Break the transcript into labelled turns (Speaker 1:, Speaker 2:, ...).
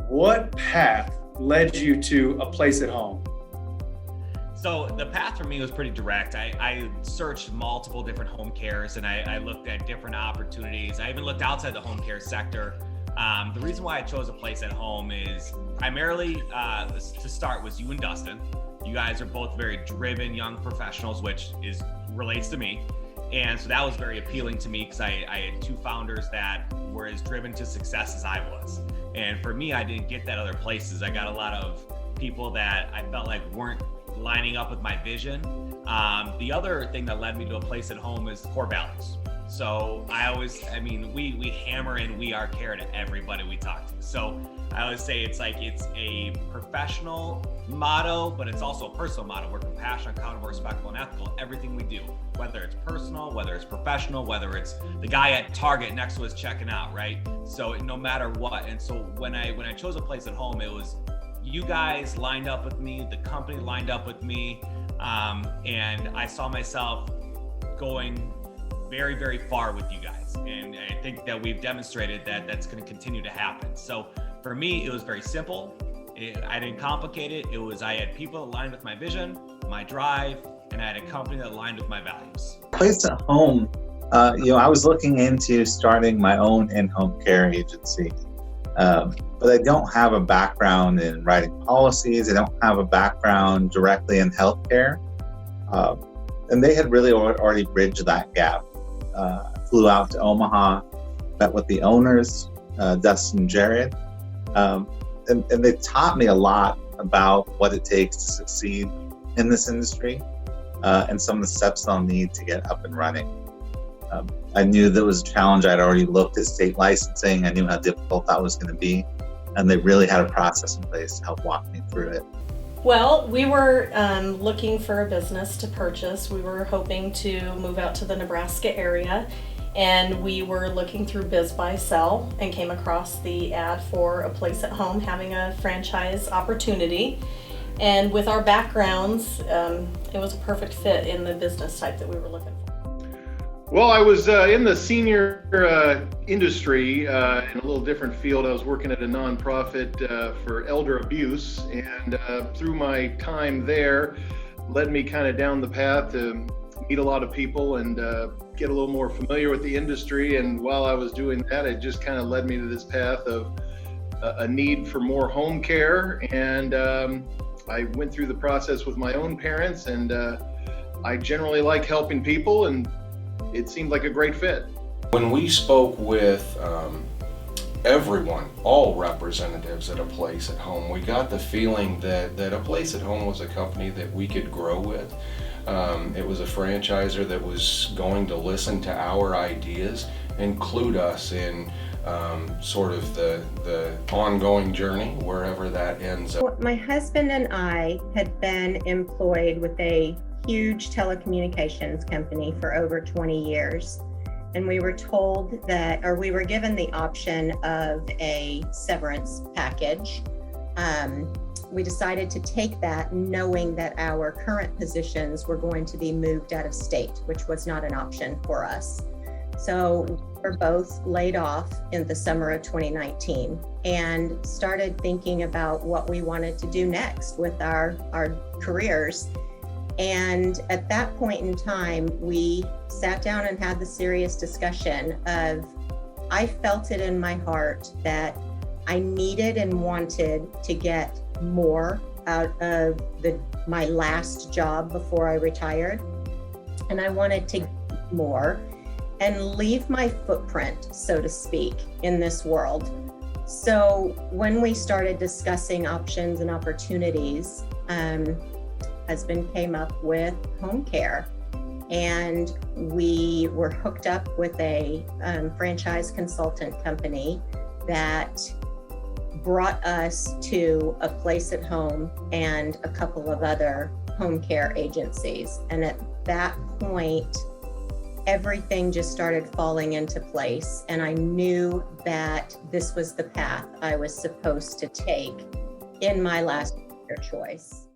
Speaker 1: what path led you to a place at home?
Speaker 2: So the path for me was pretty direct. I searched multiple different home cares and I looked at different opportunities. I even looked outside the home care sector. The reason why I chose a place at home is primarily, to start, was you and Dustin. You guys are both very driven young professionals, which relates to me. And so that was very appealing to me because I had two founders that were as driven to success as I was. And for me, I didn't get that other places. I got a lot of people that I felt like weren't lining up with my vision. The other thing that led me to a place at home is core values. So we hammer in "we are care" to everybody we talk to. So I always say it's a professional motto, but it's also a personal motto. We're compassionate, accountable, respectful, and ethical. Everything we do, whether it's personal, whether it's professional, whether it's the guy at Target next to us checking out, right? So no matter what. And so when I chose a place at home, it was you guys lined up with me, the company lined up with me, and I saw myself going very, very far with you guys. And I think that we've demonstrated that that's going to continue to happen. So for me, it was very simple. I didn't complicate it. I had people that aligned with my vision, my drive, and I had a company that aligned with my values.
Speaker 3: Place at home, I was looking into starting my own in-home care agency. But I don't have a background in writing policies. I don't have a background directly in healthcare. And they had really already bridged that gap. Flew out to Omaha, met with the owners, Dustin and Jared. And they taught me a lot about what it takes to succeed in this industry and some of the steps I'll need to get up and running. I knew there was a challenge. I'd already looked at state licensing. I knew how difficult that was going to be. And they really had a process in place to help walk me through it.
Speaker 4: Well, we were looking for a business to purchase. We were hoping to move out to the Nebraska area. And we were looking through Biz Buy Sell and came across the ad for a place at home having a franchise opportunity. And with our backgrounds, it was a perfect fit in the business type that we were looking for.
Speaker 5: Well, I was in the senior industry in a little different field. I was working at a nonprofit for elder abuse, and through my time there led me kind of down the path to meet a lot of people and get a little more familiar with the industry. And while I was doing that, it just kind of led me to this path of a need for more home care. And I went through the process with my own parents, and I generally like helping people, and it seemed like a great fit.
Speaker 6: When we spoke with everyone, all representatives at a place at home, we got the feeling that a place at home was a company that we could grow with. It was a franchisor that was going to listen to our ideas, include us in sort of the ongoing journey, wherever that ends up.
Speaker 7: My husband and I had been employed with a huge telecommunications company for over 20 years. And we were told we were given the option of a severance package. We decided to take that knowing that our current positions were going to be moved out of state, which was not an option for us. So we were both laid off in the summer of 2019 and started thinking about what we wanted to do next with our careers. And at that point in time, we sat down and had the serious discussion of, I felt it in my heart that I needed and wanted to get more out of my last job before I retired. And I wanted to get more and leave my footprint, so to speak, in this world. So when we started discussing options and opportunities, husband came up with home care, and we were hooked up with a franchise consultant company that brought us to a place at home and a couple of other home care agencies. And at that point, everything just started falling into place, and I knew that this was the path I was supposed to take in my last career choice.